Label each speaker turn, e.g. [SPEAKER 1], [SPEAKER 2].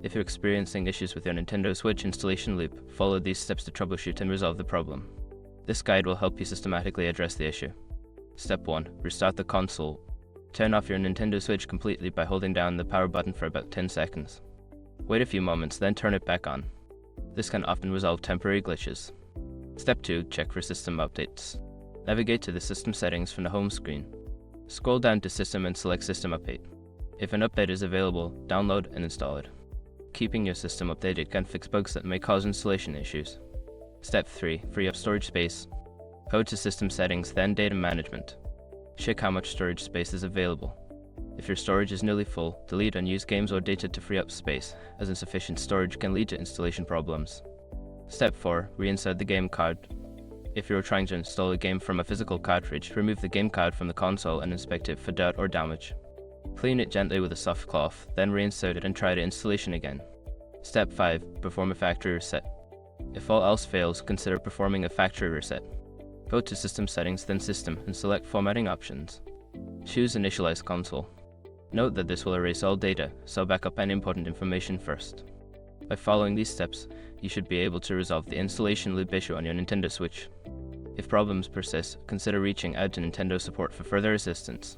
[SPEAKER 1] If you're experiencing issues with your Nintendo Switch installation loop, follow these steps to troubleshoot and resolve the problem. This guide will help you systematically address the issue. Step 1. Restart the console. Turn off your Nintendo Switch completely by holding down the power button for about 10 seconds. Wait a few moments, then turn it back on. This can often resolve temporary glitches. Step 2. Check for system updates. Navigate to the system settings from the home screen. Scroll down to System and select System Update. If an update is available, download and install it. Keeping your system updated can fix bugs that may cause installation issues. Step 3. Free up storage space. Go to System Settings, then Data Management. Check how much storage space is available. If your storage is nearly full, delete unused games or data to free up space, as insufficient storage can lead to installation problems. Step 4. Reinsert the game card. If you're trying to install a game from a physical cartridge, remove the game card from the console and inspect it for dirt or damage. Clean it gently with a soft cloth, then reinsert it and try the installation again. Step 5. Perform a factory reset. If all else fails, consider performing a factory reset. Go to System Settings, then System, and select Formatting Options. Choose Initialize Console. Note that this will erase all data, so back up any important information first. By following these steps, you should be able to resolve the installation loop issue on your Nintendo Switch. If problems persist, consider reaching out to Nintendo support for further assistance.